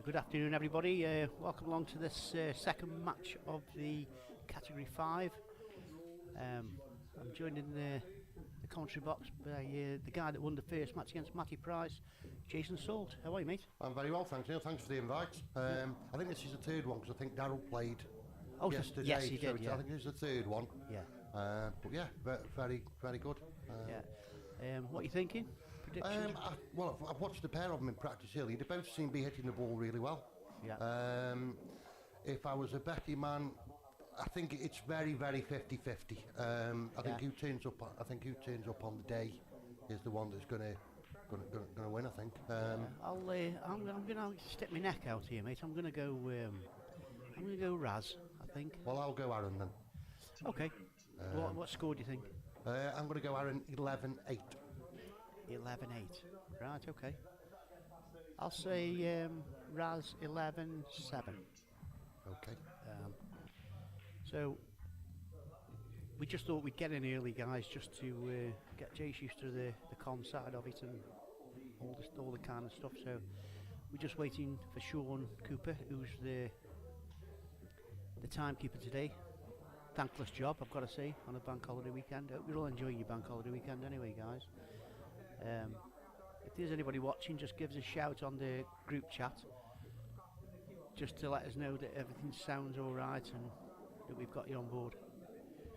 Good afternoon, everybody. Welcome along to this second match of the Category 5. I'm joined in the commentary box by the guy that won the first match against Matty Price, Jason Salt. How are you, mate? I'm very well, thanks, Neil. Thanks for the invite. I think this is the third one because I think Darryl played yesterday. Yes, he did. I think this is the third one. Yeah. But yeah, very, very good. What are you thinking? Predictions? I've watched a pair of them in practice earlier. They both seem to be hitting the ball really well. Yeah. If I was a betting man, I think it's very, very 50-50. I think who turns up. I think who turns up on the day is the one that's going to win. I think. I'm going to stick my neck out here, mate. I'm going to go Raz. I think. Well, I'll go Aaron then. Okay. What score do you think? I'm going to go Aaron 11-8. 11-8. Right. Okay. I'll say Raz 11-7. Okay. So we just thought we'd get in early, guys, just to get Jace used to the com side of it and all the kind of stuff. So we're just waiting for Sean Cooper, who's the timekeeper today. Thankless job, I've got to say, on a bank holiday weekend. Hope you're all enjoying your bank holiday weekend anyway, guys. If there's anybody watching, just give us a shout on the group chat, just to let us know that everything sounds all right and that we've got you on board.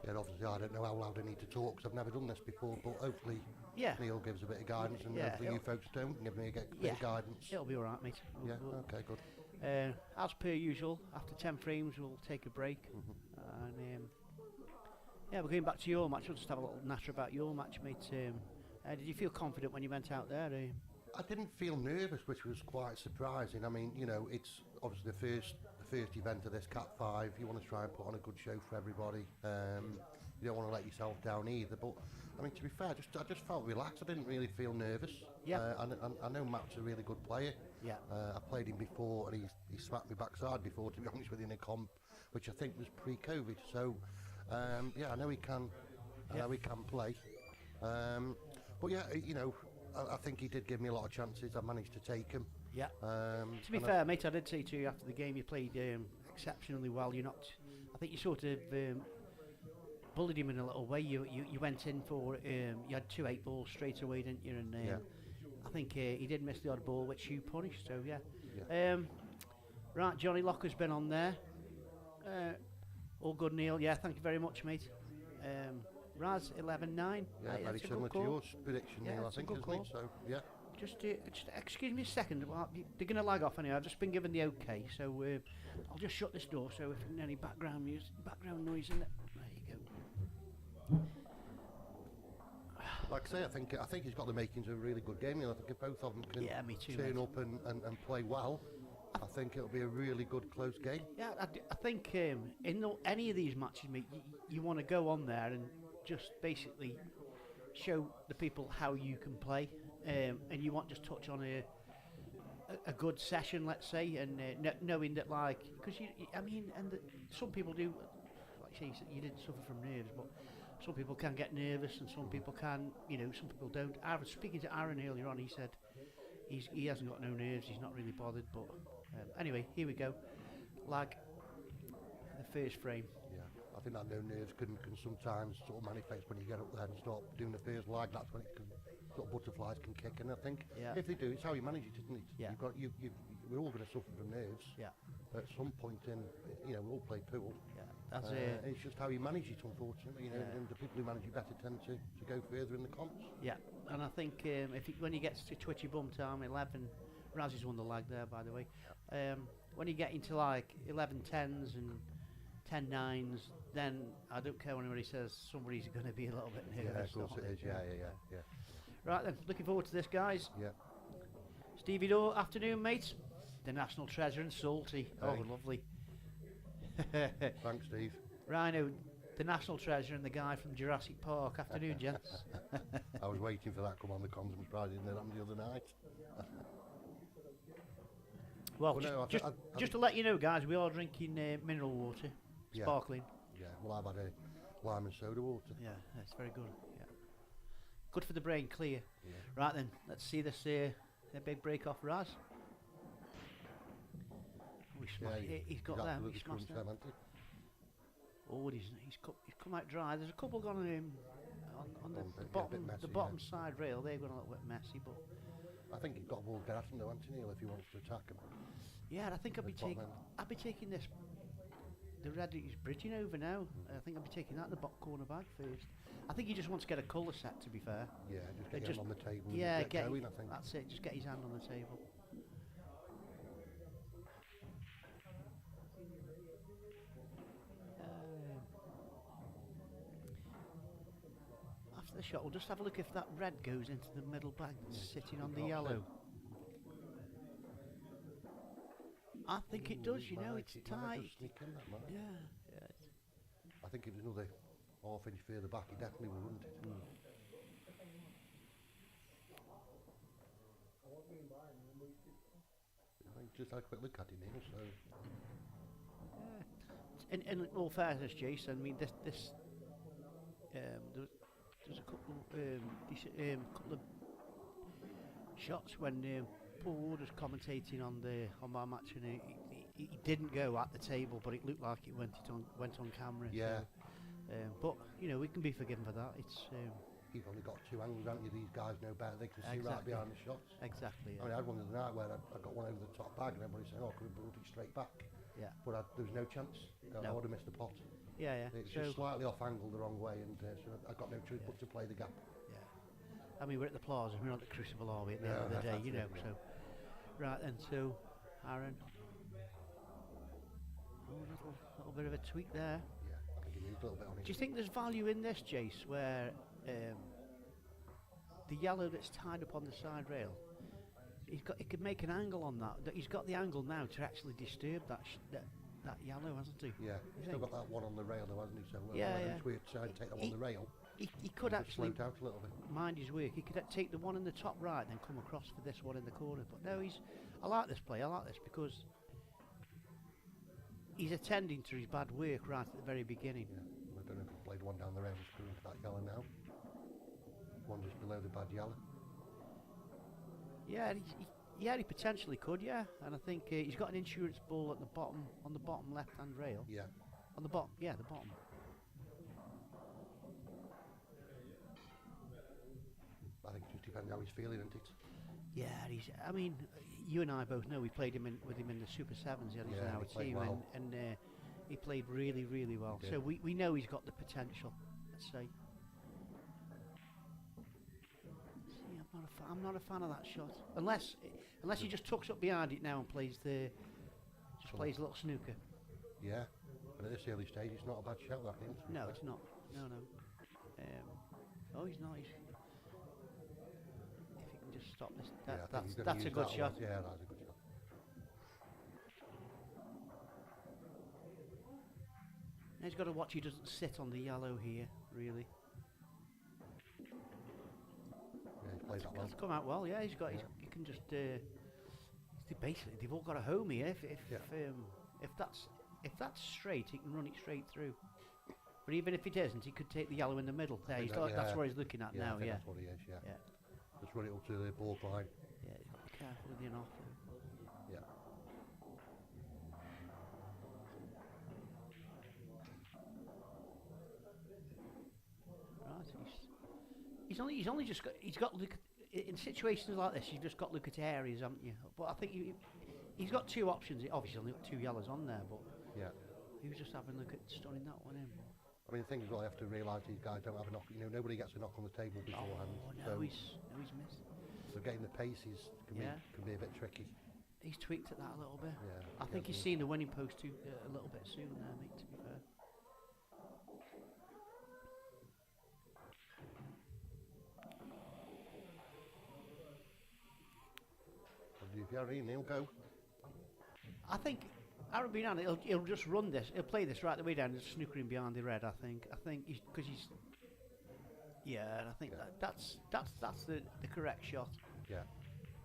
Yeah, obviously I don't know how loud I need to talk because I've never done this before, but hopefully Neil gives a bit of guidance and hopefully you folks don't give me a bit of guidance. It'll be all right, mate. Okay, good. As per usual, after 10 frames we'll take a break. And we're going back to your match. We'll just have a little natter about your match, mate. Did you feel confident when you went out there? I didn't feel nervous, which was quite surprising. I mean, you know, it's obviously the first event of this Cat 5. You want to try and put on a good show for everybody. You don't want to let yourself down either. But I mean, to be fair, I just felt relaxed. I didn't really feel nervous. Yeah. I know Matt's a really good player. Yeah. I played him before, and he smacked me backside before. To be honest with you, in a comp, which I think was pre-COVID. So, I know he can. I know he can play. But yeah, you know, I think he did give me a lot of chances. I managed to take him. Yeah. To be fair, mate, I did say to you after the game, you played exceptionally well. I think you sort of bullied him in a little way. You went in for you had 2 8 balls straight away, didn't you? And I think he did miss the odd ball, which you punished. So yeah. Right, Johnny Locker's been on there. All good, Neil. Yeah, thank you very much, mate. Raz 11-9. Yeah, very similar to yours prediction, Neil. I think, isn't it? So yeah. Just excuse me a second. Well, they're going to lag off anyway. I've just been given the okay, so I'll just shut this door. So if there's any background noise in it, there you go. Like I say, I think he's got the makings of a really good game. I think if both of them can me too, turn up and play well, I think it'll be a really good close game. Yeah, I think in any of these matches, mate, you want to go on there and just basically show the people how you can play, and you want just touch on a good session, let's say, and knowing that, like, because some people do, like you say, you didn't suffer from nerves, but some people can get nervous and some people can, some people don't. I was speaking to Aaron earlier on. He said he hasn't got no nerves, he's not really bothered, but anyway, here we go. Lag, the first frame. I think that no nerves can sometimes sort of manifest when you get up there and start doing the first lag. That's when it can, sort of butterflies can kick in. I think if they do, it's how you manage it, isn't it? Yeah. We're all going to suffer from nerves. Yeah. At some point in, we all play pool. Yeah. That's it. It's just how you manage it, unfortunately. And the people who manage it better tend to go further in the comps. Yeah. And I think when he gets to twitchy bum time 11, Razzy's won the lag there, by the way. When you get into like 11-10s and 10-9s, then I don't care when anybody says somebody's going to be a little bit nervous. Yeah, of course it is. Yeah. Right then, looking forward to this, guys. Yeah. Stevie Daw, afternoon, mate. The national treasure and salty. Oh, lovely. Thanks, Steve. Rhino, the national treasure and the guy from Jurassic Park. Afternoon, gents. I was waiting for that to come on the comms. I'm surprised it didn't happen the other night. Well, just to let you know, guys, we are drinking mineral water, sparkling. Yeah, well, I've had a lime and soda water. Yeah, that's very good. Yeah, good for the brain, clear. Yeah. Right then, let's see this A big break off Raz. Oh, he's got them. He smashed them. Oh, he's come out dry. There's a couple gone on the bottom side rail. They've gone a little bit messy, but I think he's got a ball get at him though, hasn't he, Neil, if he wants to attack him. Yeah, I think I'd be taking this. The red that he's bridging over now. I think I'd be taking that in the bottom corner bag first. I think he just wants to get a colour set, to be fair. Yeah, just get his hand on the table. Yeah, and get going, I think. That's it. Just get his hand on the table. After the shot, we'll just have a look if that red goes into the middle bag that's sitting on the yellow. I think it does, you know, it's tight. Yeah. I think if it was another half inch further back, he definitely would, wouldn't it? I just had a quick look at it, Neil, so... Yeah. In all fairness, Jason, I mean, there's a couple of shots when Paul Ward was commentating on my match, and he didn't go at the table, but it looked like it went on camera. Yeah. So, but you know, we can be forgiven for that. It's you've only got two angles, haven't you? These guys know better. They can see right behind the shots. Exactly. Yeah. I mean, I had one the other night where I got one over the top bag, and everybody said, "Oh, I could have brought it straight back." Yeah. But there was no chance. I would have missed the pot. Yeah. It's just slightly off angle the wrong way, and so I got no choice but to play the gap. Yeah. I mean, we're at the Plaza. We're not at the Crucible, are we? At the end of the day, you know. So, right then. So, Aaron. Oh, a little bit of a tweak there. Yeah, I think he moved a little bit on it. Do you think there's value in this, Jace, where the yellow that's tied up on the side rail, he could make an angle on that. He's got the angle now to actually disturb that yellow, hasn't he? Yeah, he's still got that one on the rail though, hasn't he? So weird side, take that one on the rail. He could actually slow down a little bit. Mind his work. He could take the one in the top right, then come across for this one in the corner. But no, I like this play. I like this because he's attending to his bad work right at the very beginning. Yeah. I don't know if he played one down the rail and screwed into that yellow now. One just below the bad yellow. Yeah, he potentially could, yeah. And I think he's got an insurance ball at the bottom, on the bottom left-hand rail. Yeah. On the bottom, yeah, the bottom. I think it just depends how he's feeling, isn't it? Yeah, I mean, you and I both know we played with him in the Super Sevens. He's in our team, well. and he played really, really well. So we know he's got the potential. Let's say. See, I'm not a fan of that shot. Unless he just tucks up behind it now and plays plays a little snooker. Yeah, but at this early stage, it's not a bad shot, that is. No, it's not. No. He's not. If he can just stop this, that's a good shot. Yeah, that's a good shot. Now he's got to watch he doesn't sit on the yellow here, really. Yeah, he's played that well. It's come out well, yeah. He can just. Basically, they've all got a home here. If that's straight, he can run it straight through. But even if it isn't, he could take the yellow in the middle. There, that's where he's looking at now. I think that's what he is. Yeah. Just run it up to the ball line. Yeah, be careful with the off. Yeah. Right. He's only just got look in situations like this. You've just got to look at areas, haven't you? But I think he's got two options. He obviously only got two yellows on there, but he was just having a look at stunning that one in. I mean, the thing is, well, I have to realise these guys don't have a knock. You know, nobody gets a knock on the table beforehand. Oh no, he's missed. So getting the paces can be a bit tricky. He's tweaked at that a little bit. Yeah. I think he's seen the winning post too a little bit soon there, mate. To be fair. If you're in, he'll go. I think Aaron Binan, he'll just run this. He'll play this right the way down, just snookering behind the red. I think because he's. Yeah, and I think that's the correct shot. Yeah.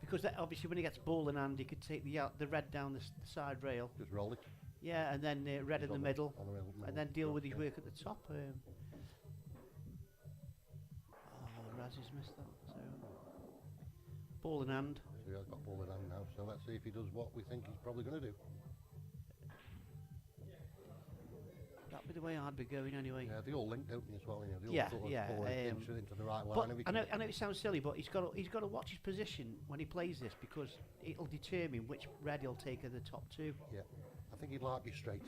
Because obviously when he gets ball in hand, he could take the red down the side rail. Just roll it. Yeah, and then red in the middle, and then deal with his work at the top. Raz has missed that. So ball in hand. So He has got ball in hand now, so let's see if he does what we think he's probably going to do. That'd be the way I'd be going anyway. Yeah, they all link, don't they, as well? You know, they all Yeah, sort of yeah, fall into the right But line. I know it sounds silly, but he's got to watch his position when he plays this, because it'll determine which red he'll take of the top two. Yeah, I think he'd like you straight,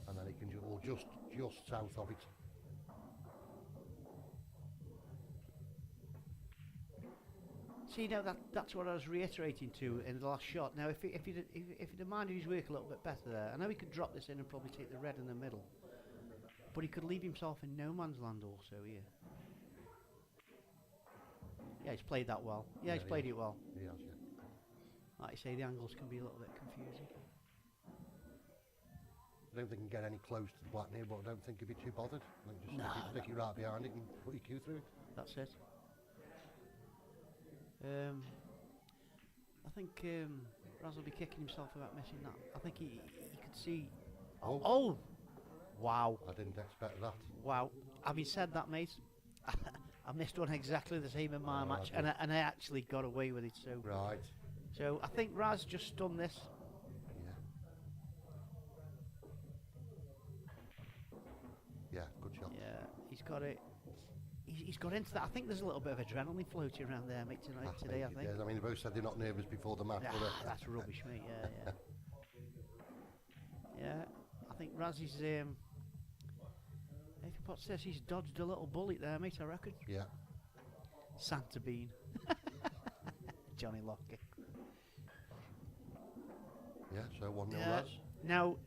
and then he can or just south of it. See, now that's what I was reiterating to in the last shot. Now, if he'd have minded his work a little bit better there, I know he could drop this in and probably take the red in the middle, but he could leave himself in no man's land also here. Yeah, he's played that well. Yeah, he's played it well. He has, yeah. Like I say, the angles can be a little bit confusing. I don't think he can get any close to the black near, but I don't think he'd be too bothered. I think just stick it right behind it and put your cue through it. That's it. I think Raz will be kicking himself about missing that. I think he could see. Oh! Wow! I didn't expect that. Wow! Having said that, mate, I missed one exactly the same in my match, and I actually got away with it. So right. So I think Raz just stunned this. Yeah. Yeah, good shot. Yeah, he's got it. He's got into that. I think there's a little bit of adrenaline floating around there, mate, today. I think. Yes. I mean, they both said they're not nervous before the match. That's rubbish, mate. Yeah. Yeah, I think Raz is. If Pot says he's dodged a little bullet there, mate, I reckon. Yeah. Santa Bean. Johnny Lockett. Yeah, so 1-0 Raz. Now,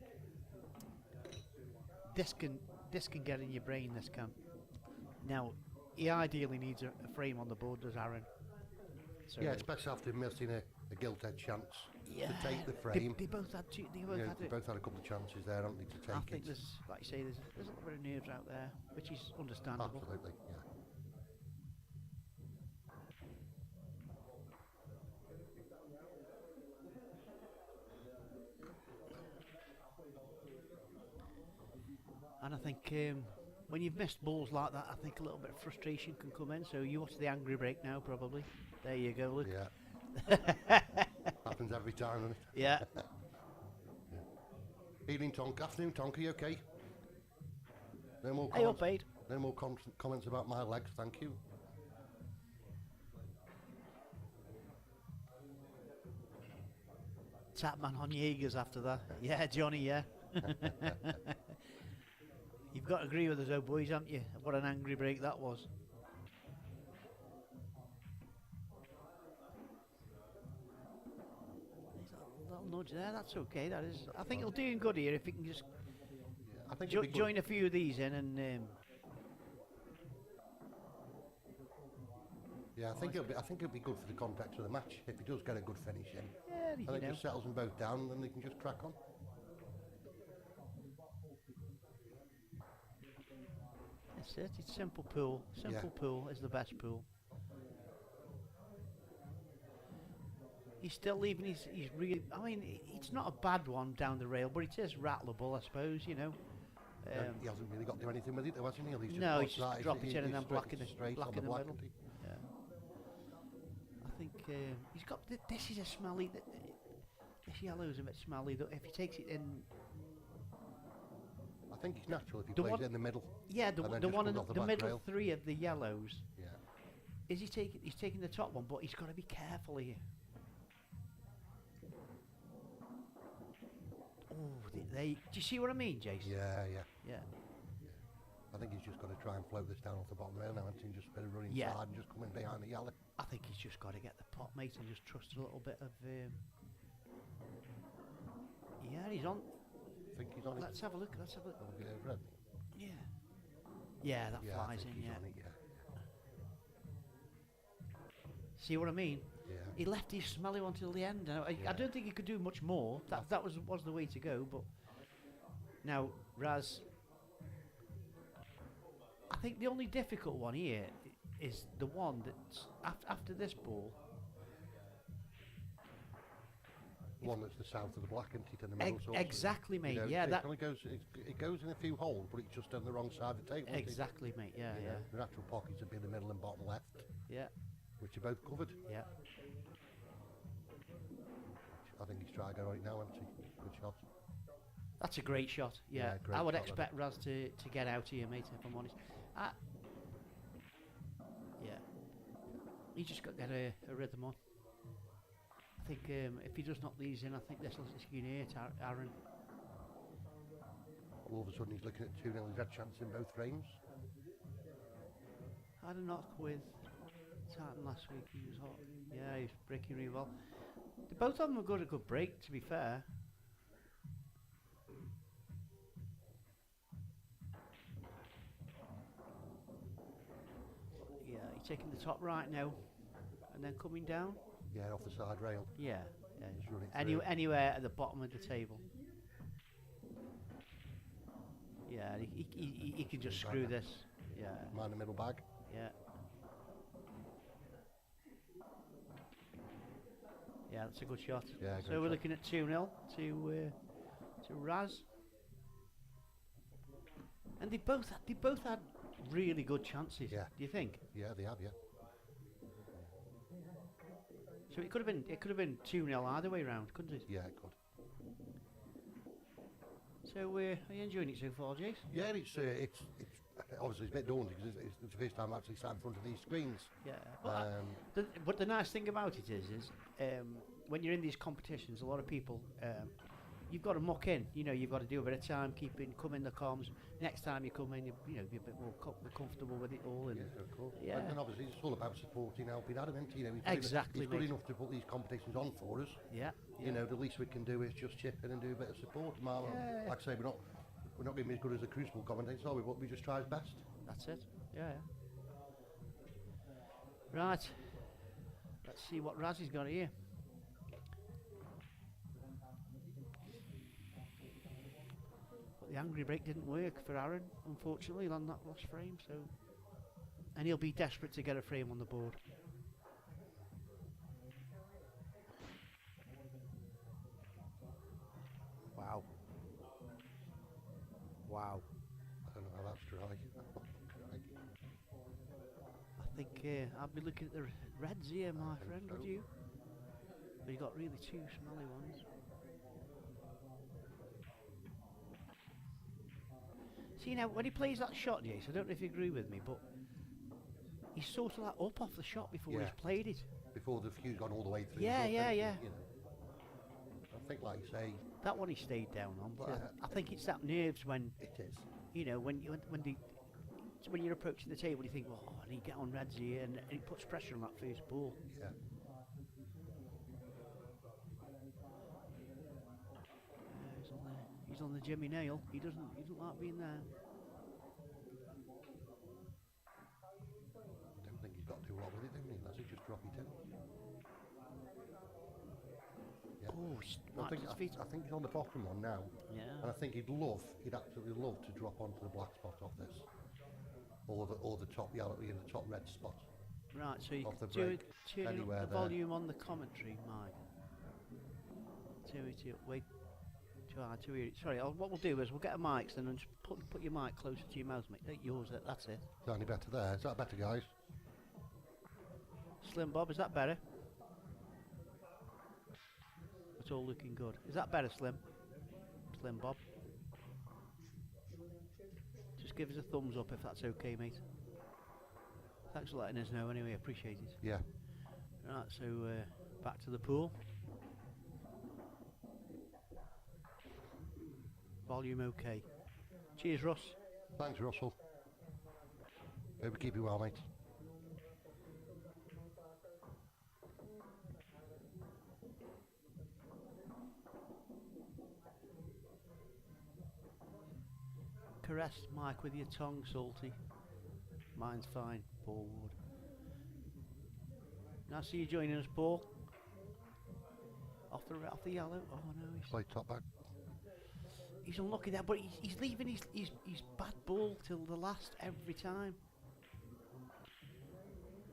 this can get in your brain, this can. Now, he ideally needs a frame on the board, does Aaron? So yeah, especially after missing a gilt-edge chance to take the frame. They both had two. They both had a couple of chances there, haven't they, to take it? I think there's, like you say, there's a little bit of nerves out there, which is understandable. Absolutely, yeah. And I think when you've missed balls like that, I think a little bit of frustration can come in. So you watch the angry break now, probably. There you go, look. Yeah. Happens every time, doesn't it? Yeah. Evening, Tonk. Afternoon, Tonk. Are you okay? No more Hey, comments. up, Aid. No more comments about my legs, thank you. Tatman on Jaegers after that. Yeah, Johnny, yeah. You've got to agree with us, though, boys, haven't you? What an angry break that was. There's a little nudge there, that's okay, that is. I think he'll do him good here if he can just I think join a few of these in and... yeah, I think it'll be good for the context of the match if he does get a good finish in. yeah, I think it just settles them both down and then they can just crack on. That's it, it's simple pool. Simple pool is the best pool. He's still leaving he's really, I mean, it's not a bad one down the rail, but it is rattleable, I suppose, you know. He hasn't really got to do anything with it, though, hasn't he? He's just drop it in and then black in the middle. Yeah. I think he's got, this is a smelly, this yellow is a bit smelly, though. If he takes it in... I think it's natural if he plays it in the middle. Yeah, the one in the middle rail. Three of the yellows. Yeah. He's taking the top one, but he's got to be careful here. Oh, do you see what I mean, Jason? Yeah. I think he's just got to try and float this down off the bottom rail now and just a bit of running inside and just come in behind the yellow. I think he's just got to get the pot, mate, and just trust a little bit of... yeah, he's on. I think he's on Let's have a look. Have a look at it, Red. Yeah. Yeah, that flies in, he's on it, See what I mean? Yeah. He left his smelly one till the end. I don't think he could do much more. That was the way to go. But now Raz, I think the only difficult one here is the one that's after this ball. One that's the south of the black and it in the middle. Exactly, mate. It goes in a few holes, but it's just on the wrong side of the table. Exactly, mate. Yeah. The natural pockets would be in the middle and bottom left. Yeah. Which are both covered. Yeah. I think he's tried it right now, hasn't he? Good shot. That's a great shot. Yeah, Yeah, great I would shot, expect Raz to get out here, mate. If I'm honest. Yeah, he just got to get a rhythm on. I think if he does knock these in, I think this will just Aaron. All of a sudden he's looking at 2-0. He's had chance in both frames. I had a knock with Tatton last week. He was hot. Yeah, he was breaking really well. Both of them have got a good break, to be fair. Yeah, he's taking the top right now, and then coming down. Yeah, off the side rail. Yeah, He's running through. Anywhere at the bottom of the table. Yeah, he can just screw this. Yeah. Man the middle bag. Yeah. Yeah, that's a good shot. Yeah, so we're looking at 2-0 to Raz. And they both had really good chances. Yeah. Do you think? Yeah, they have. Yeah. So it could have been 2-0 either way round, couldn't it? Yeah, it could. So are you enjoying it so far, Jace? Yeah, it's obviously it's a bit daunting because it's the first time I actually sat in front of these screens. Yeah. But the nice thing about it is when you're in these competitions, a lot of people, you've got to muck in. You know, you've got to do a bit of timekeeping, come in the comms. Next time you come in, you're a bit more comfortable with it all. And yeah, of course. Yeah. And obviously it's all about supporting, helping Adam, isn't it? You know, Exactly, he's good mate. enough to put these competitions on for us. Yeah. You know, the least we can do is just chip in and do a bit of support. Yeah. Like I say, we're not going to be as good as the Crucible commentators, are we? But we just try his best. That's it. Yeah. Right. Let's see what Razzy's got here. But the angry break didn't work for Aaron, unfortunately, on that last frame. So, and he'll be desperate to get a frame on the board. Wow. I don't know how that's dry. I think I'll be looking at the reds here, my friend, would you? But you got really two smelly ones. See now, when he plays that shot, Jace, I don't know if you agree with me, but he's sort of like up off the shot before he's played it. Before the fue's gone all the way through. Yeah. You know. I think, like you say, that one he stayed down on, but I think it's that nerves when it is. You know, when you're approaching the table, you think, oh, I need to get on reds here, and it puts pressure on that first ball. Yeah. He's on the Jimmy Nail. He doesn't like being there. I don't think he's got too well with it, don't he? Unless he just drop it in. Yeah. Oh, I think he's on the bottom one now. Yeah. And I think he'd absolutely love to drop onto the black spot off this, or the top yellow, the top red spot. Right. So you off the can break, turn up anywhere the there. volume on the commentary, Mike. Turn it up. Wait. Too hear it. Sorry. What we'll do is we'll get a mic and then just put your mic closer to your mouth, mate. Yours. That's it. Is that any better there? Is that better, guys? Slim Bob, is that better? It's all looking good. Is that better, Slim? Slim Bob? Just give us a thumbs up if that's okay, mate. Thanks for letting us know anyway, appreciate it. Yeah. Right, so back to the pool. Volume okay. Cheers, Russ. Thanks, Russell. Hope we keep you well, mate. Caress Mike with your tongue, salty. Mine's fine. Forward. Now see you joining us, Paul. Off the yellow. Oh no, Play top back. He's unlucky there, but he's leaving his bad ball till the last every time.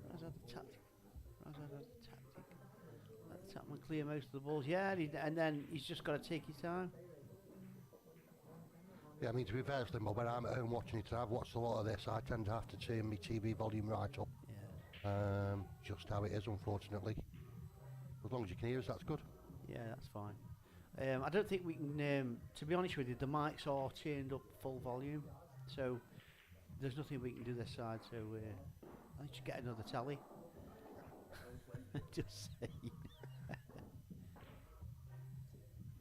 Raz had the tactic. Let the Tatton clear most of the balls. Yeah, and then he's just got to take his time. Yeah, I mean, to be fair, Slim, when I'm at home watching it, and I've watched a lot of this, I tend to have to turn my TV volume right up. Yeah. Just how it is, unfortunately. As long as you can hear us, that's good. Yeah, that's fine. I don't think we can. To be honest with you, the mics are turned up full volume, so there's nothing we can do this side. So let's just get another tally. Just saying.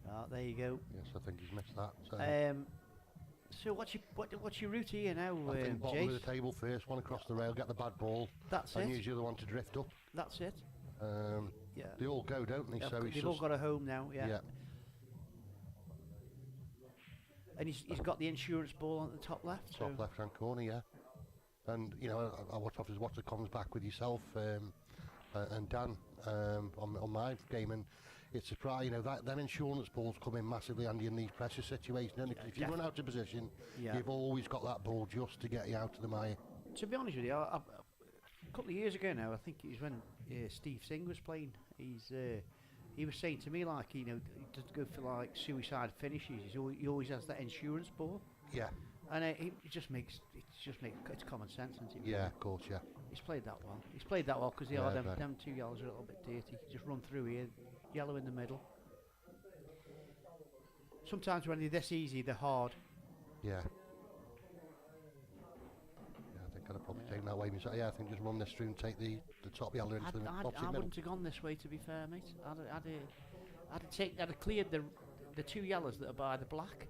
Right, there you go. Yes, I think he's missed that. So, So what's your route here now, I think bottom Jace? of the table first, one across the rail, get the bad ball, That's and it. use the other one to drift up. That's it. Yeah. They all go, don't they? So They've all got a home now. Yeah. yeah. And he's got the insurance ball on the top left. Top so left-hand corner, yeah. And you know, I watch the comes back with yourself and Dan on my game, and it's surprising, you know, that them insurance balls come in massively handy in these pressure situations. And if you run out of position, you've always got that ball just to get you out of the mire. To be honest with you, a couple of years ago now, I think it was when Steve Singh was playing. He was saying to me, like, you know, he doesn't go for like suicide finishes. He always has that insurance ball. Yeah. And it just makes it's common sense, isn't it? Yeah, of course, yeah. He's played that well. He's played that well because them two yellows are a little bit dirty. Just run through here, yellow in the middle. Sometimes when they're this easy, they're hard. Yeah. Yeah, I think I'd have probably taken that way myself. Yeah, I think just run this through and take the top yellow into the opposite I middle. wouldn't have gone this way, to be fair, mate. I'd have cleared the two yellows that are by the black,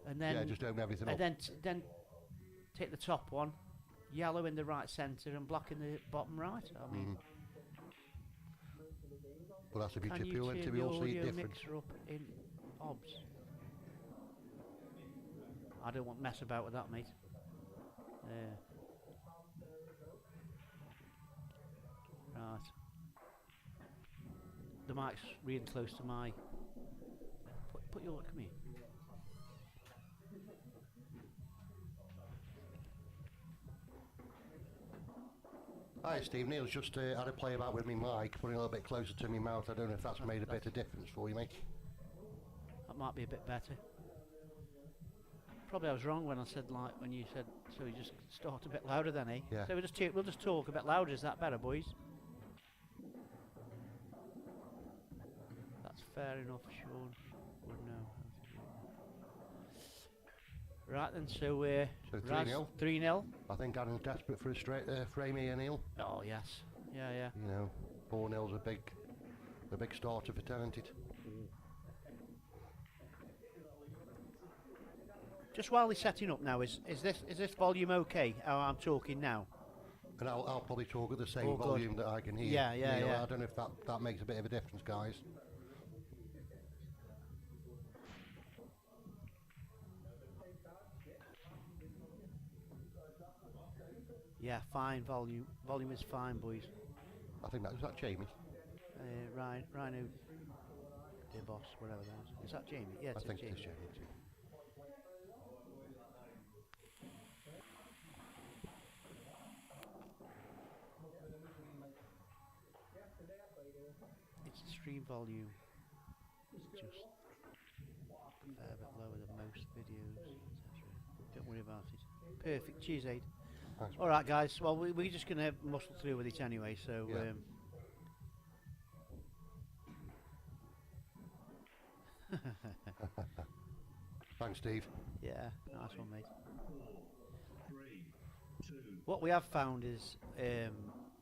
and then just open everything up. And then take the top one, yellow in the right centre and black in the bottom right. I mean, But that's a can beauty you appeal to turn we the all see audio it different. mixer up in OBS? I don't want to mess about with that, mate. Right. The mic's really close to my. Put your. Come here. Hi Steve, Neil's just had a play about with me mic, putting a little bit closer to my mouth. I don't know if that's made a bit of difference for you, mate. That might be a bit better. Probably I was wrong when I said, like, when you said, so we just start a bit louder then, eh? Yeah. So we'll just talk a bit louder. Is that better, boys? That's fair enough, Sean. Would know. Right then, so 3-0. 3-0. I think Adam's desperate for a straight frame here, Neil. Oh yes, yeah. You know, 4-0's a big starter for Tenanted. Just while he's setting up now, is this volume okay? How I'm talking now? And I'll probably talk at the same Oh, volume that I can hear. Yeah. I don't know if that makes a bit of a difference, guys. Yeah, fine volume. Volume is fine, boys. I think was that Jamie? Rhino, dear boss, whatever that is. Is that Jamie? Yeah, I think Jamie. it's Jamie too. It's the stream volume. It's just a fair bit lower than most videos, etc. Don't worry about it. Perfect. Cheers, Aid. Thanks. All right, guys. Well, we're just gonna muscle through with it anyway. So. Yeah. Thanks, Steve. Yeah, nice one, mate. What we have found is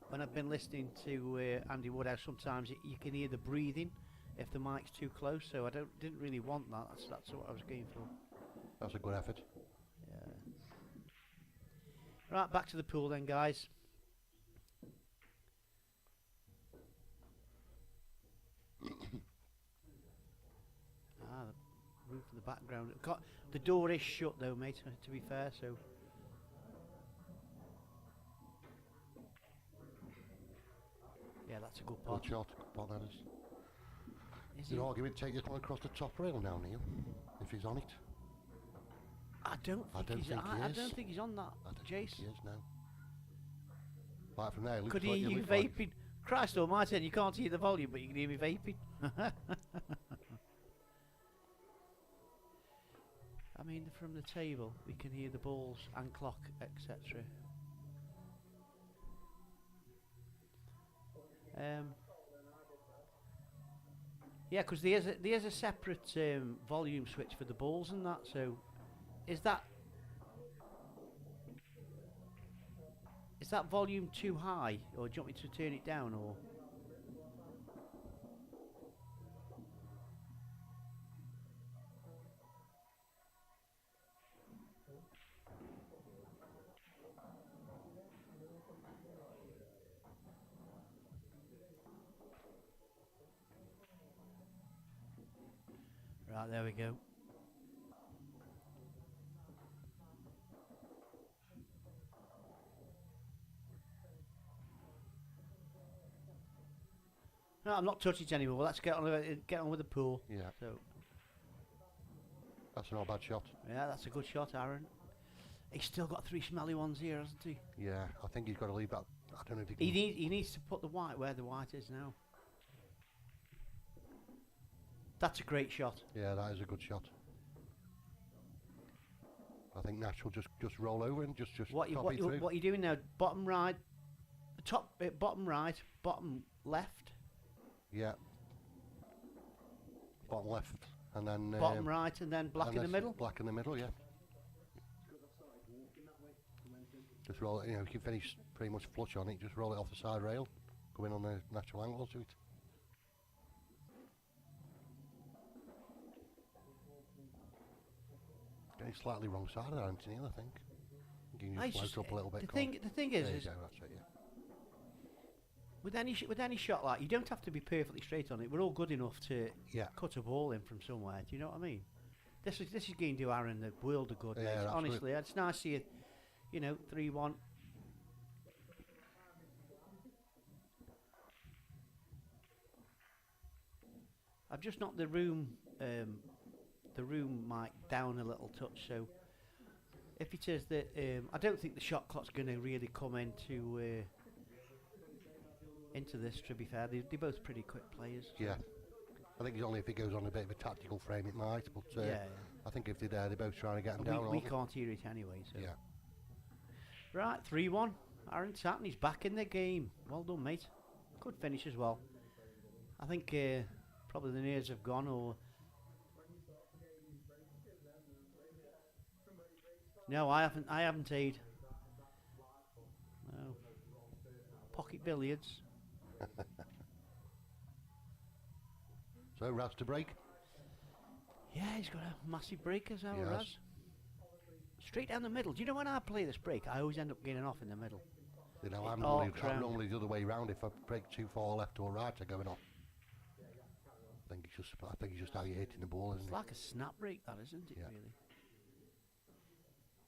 when I've been listening to Andy Woodhouse, sometimes you can hear the breathing if the mic's too close. So I didn't really want that. That's what I was going for. That's a good effort. Yeah. Right, back to the pool then, guys. The roof in the background. The door is shut though, mate, to be fair, so. Yeah, that's a good pot. Good shot. Good pot, that is. Is Your he? argument take this one across the top rail now, Neil, if he's on it. I don't think he I is. don't think he's on that, I don't Jace. think he is now. Right from there, it looks Could like hear it you looks like- vaping. Christ almighty, you can't hear the volume, but you can hear me vaping. I mean, from the table, we can hear the balls and clock, etc. Yeah, because there's a separate volume switch for the balls and that. So, is that is that volume too high, or do you want me to turn it down, or? Right, there we go. No, I'm not touching it anymore. Let's get on with the pool. Yeah, So, that's not a bad shot. yeah, that's a good shot, Aaron. He's still got 3 smelly ones here, hasn't he? Yeah, I think he's got to leave that. I don't know if he can. He needs to put the white where the white is now. That's a great shot. Yeah, that is a good shot. I think Nash will just roll over and just What copy through. are you doing now? Bottom right, top bottom right, bottom left, Yeah. Bottom left, and then bottom right, and then black and in the that's middle. Black in the middle, yeah. Just roll it. You know, you can finish pretty much flush on it. Just roll it off the side rail. Go in on the natural angle to it. Getting slightly wrong side of that, Anthony, I think. You can just float up a little bit. The thing is, there you go, that's it, yeah. with any shot like, you don't have to be perfectly straight on it. We're all good enough to Yeah. cut a ball in from somewhere. Do you know what I mean? This is going to do Aaron the world of good. Yeah, mate. absolutely. Honestly, it's nice to see it. 3-1. I've just knocked the room mic down a little touch. So if it is that, I don't think the shot clock's going to really come into this. To be fair, they're both pretty quick players. Yeah. I think it's only if it goes on a bit of a tactical frame it might, but Yeah. I think if they're there, they're both trying to get them down. We aren't they? can't hear it anyway. So Yeah. right, 3-1. Aaron Tatton, he's back in the game. Well done, mate. Good finish as well. I think probably the nerves have gone, or no, I haven't aid. No. Pocket billiards. So Raz to break. Yeah, he's got a massive break as well, Yes. Raz. Straight down the middle. Do you know when I play this break, I always end up getting off in the middle. You know, It I'm arcs round. normally the other way round. If I break too far left or right, I going off. I think it's just how you're hitting the ball, isn't It's it? like a snap break, that, isn't it, Yeah. really?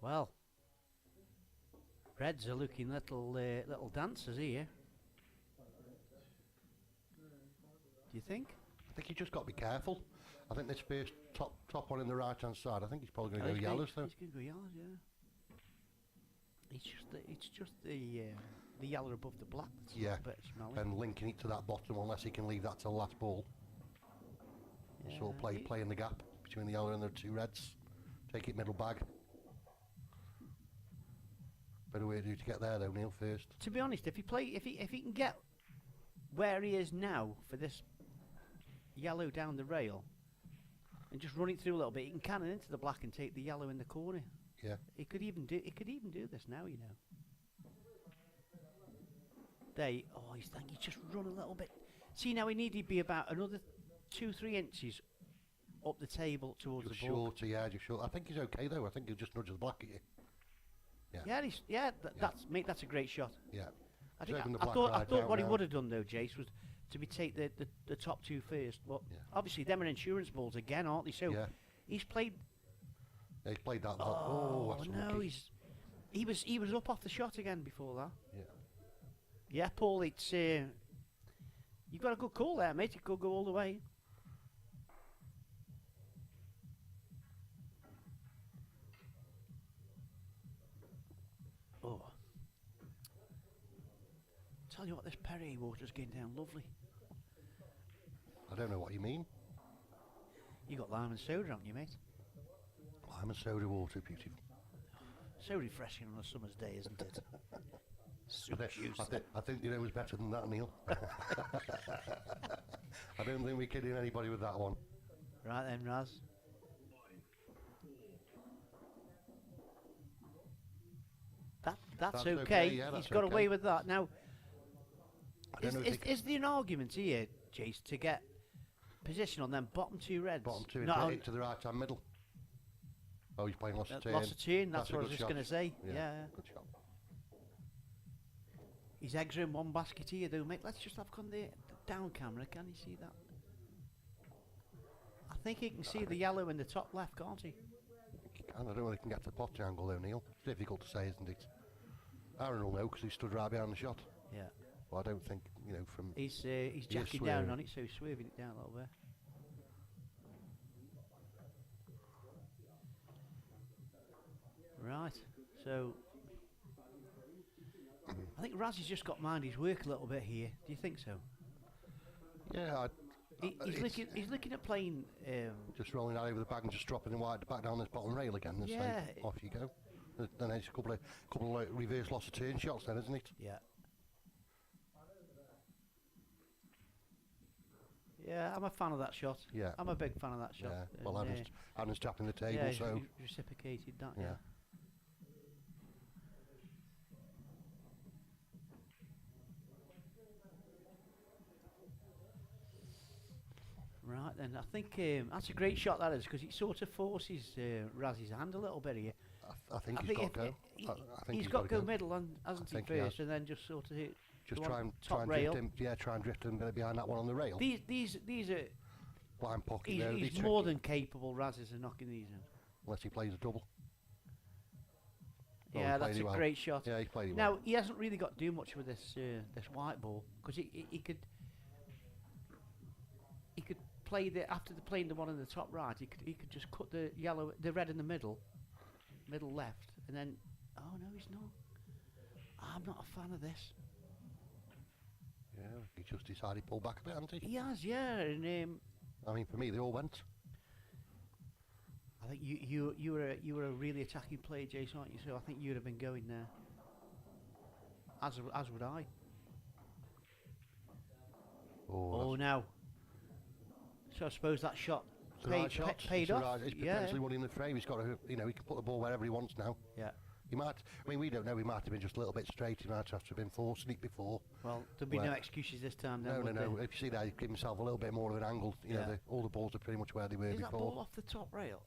Well, Reds are looking little dancers here. Do you think? I think you just got to be careful. I think this first top one in the right hand side. I think he's probably going to go yellows though. He's going to go yellows, yeah. It's just the yellow above the black. That's a Yeah. little bit smelly. And linking it to that bottom, unless he can leave that to the last ball. Sort of play in the gap between the yellow and the two reds. Take it middle bag. Better way to do to get there though, Neil, first. To be honest, if he can get where he is now for this yellow down the rail and just run it through a little bit, he can cannon into the black and take the yellow in the corner. Yeah. He could even do this now, you know. He's just run a little bit. See, now he needed to be about another 2-3 inches up the table towards Just the ball. short, yeah, just short. I think he's okay though. I think he'll just nudge the black at you. Yeah, that's a great shot. Yeah. I He's think opened the I black thought right what he down would have done though, Jace, was to take the top two first. But Yeah. obviously them are insurance balls again, aren't they? So Yeah. he's played. Yeah, he's played that. Oh, That's no, unlucky. he was up off the shot again before that. Yeah. Yeah, Paul, it's you've got a good call there, mate. It could go all the way. Oh, tell you what, this Perrier water's getting down lovely. I don't know what you mean. You got lime and soda, haven't you, mate? Lime and soda water, beautiful. So refreshing on a summer's day, isn't it? Soup juice. I think you know it was better than that, Neil. I don't think we're kidding anybody with that one. Right then, Raz. That's okay. Yeah, He's that's got okay. away with that. Now, I don't know if is there an argument here, Jace, to get position on them bottom two reds? bottom two Not into the right hand middle. Oh, he's playing lost of turn. lost a turn. That's a what I good was just shot. going to say. Yeah. Good shot. His eggs are in one basket here, though, mate. Let's just have the down camera. Can you see that? I think he can see the yellow in the top left, can't he? I don't know whether he can get to the potting angle though, Neil. It's difficult to say, isn't it? Aaron will know because he stood right behind the shot. Yeah. Well, I don't think, from... He's jacking down on it, so he's swerving it down a little bit. Right, so... I think Razzy's just got mind his work a little bit here. Do you think so? Yeah, He's looking at playing... just rolling out over the bag and just dropping him wide back down this bottom rail again. And Yeah. so off you go. Then it's a couple of reverse loss of turn shots then, isn't it? Yeah. Yeah, I'm a fan of that shot. Yeah. I'm a big fan of that shot. Yeah. Well, And, Aaron's tapping the table, yeah, so... he reciprocated that, Yeah. yeah. Right then, I think that's a great shot that is, because it sort of forces Razzy's hand a little bit here. I think he's got to go. I think he's got to go go middle, hasn't he, first, and then just sort of hit just the try one and top rail. drift him. Yeah, try and drift him behind that one on the rail. These are Blind pocket there. he's more than capable, Razzy's, of knocking these in. Unless he plays a double. Oh, Yeah, he that's played a it well. great shot. Yeah, he played it Now well. he hasn't really got to do much with this this white ball, because he could play after playing the one in the top right. He could just cut the red in the middle left, and then oh no, he's not. I'm not a fan of this. Yeah, he just decided to pull back a bit, hasn't he? He has, yeah, and I mean, for me, they all went. I think you were a really attacking player, Jason, aren't you? So I think you'd have been going there. As would I. Oh, now. So I suppose that shot paid off. It's potentially winning the frame. He's got to, he can put the ball wherever he wants now. Yeah. He might. I mean, we don't know. He might have been just a little bit straight. He might have to have been forcing it before. Well, there'll be no excuses this time. Then, No. If you see that, he give himself a little bit more of an angle. All the balls are pretty much where they were before. Is that ball off the top rail?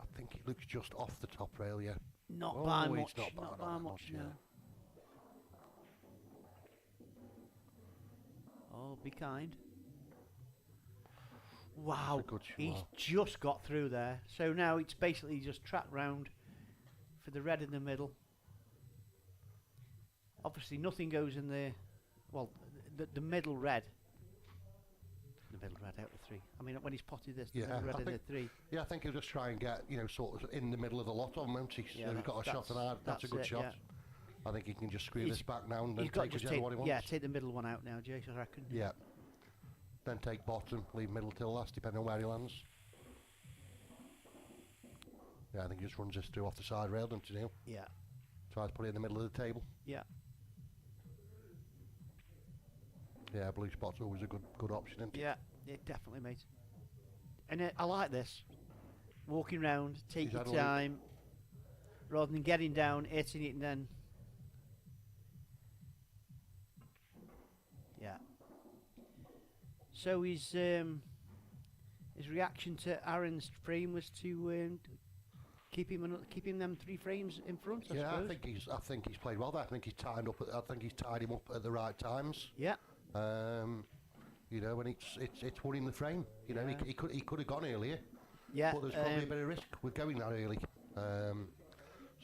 I think it looks just off the top rail. Yeah. Not by much. Not by much. No. Oh, be kind. Wow, he's just got through there. So now it's basically just track round for the red in the middle. Obviously nothing goes in the, well, the middle red. The middle red out of three. I mean, when he's potted this, the middle red in the three. Yeah, I think he'll just try and get, sort of in the middle of the lot of them, won't he? Yeah, so he's got a shot and that's a good shot. Yeah. I think he can just screw this back now and then take whichever one he wants. Yeah, take the middle one out now, Jason, I reckon. Yeah. Then take bottom, leave middle till last, depending on where he lands. Yeah, I think he just runs this through off the side rail, doesn't he, Neil? Yeah. Tries to put it in the middle of the table. Yeah. Yeah, blue spot's always a good option, isn't it? Yeah, definitely, mate. And I like this. Walking round, take your time, rather than getting down, hitting it, and then... Yeah. So his reaction to Aaron's frame was to keep him them 3 frames in front. I suppose. I think he's played well there. I think he's tied him up at the right times. Yeah. And it's winning the frame. He could have gone earlier. Yeah. But there's probably a bit of risk with going that early.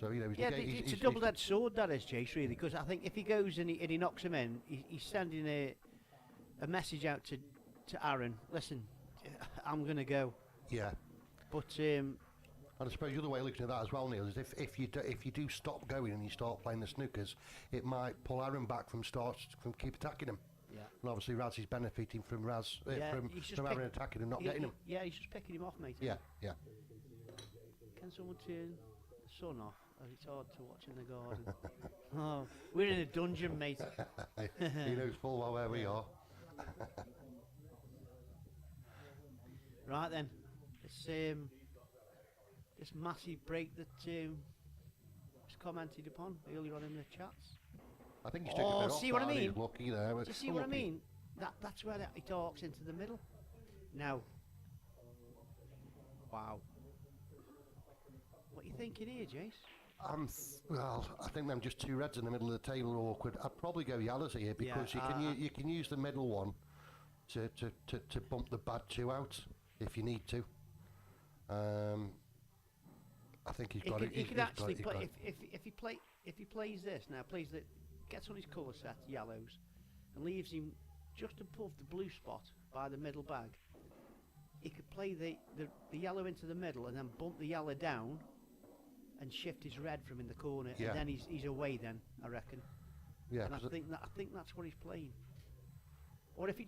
It's a double-edged sword, that is, Jace, really, because I think if he goes and he knocks him in, he's sending a message out to Aaron. Listen, I'm going to go. Yeah. But and I suppose the other way of looking at that as well, Neil, is if you do stop going and you start playing the snookers, it might pull Aaron back from keep attacking him. Yeah. And obviously Raz is benefiting from from Aaron attacking and not getting him. Yeah, he's just picking him off, mate. Yeah. Can someone turn the sun off? Oh, it's hard to watch in the garden. Oh, we're in a dungeon, mate. He knows full well where we are. Right then, this massive break that was commented upon earlier on in the chats. I think he's taking a bit off. See what I mean? He's lucky there. Do you see what I mean? That's where he talks into the middle. Now, wow. What are you thinking here, Jace? Well, I think them just two reds in the middle of the table are awkward. I'd probably go yellows here because you can use the middle one to bump the bad two out if you need to. I think he's got it. He could actually play if he plays this now. Gets on his colour set yellows and leaves him just above the blue spot by the middle bag. He could play the yellow into the middle and then bump the yellow down and shift his red from in the corner, and then he's away. Then I reckon. Yeah, and I think that's what he's playing. Or if he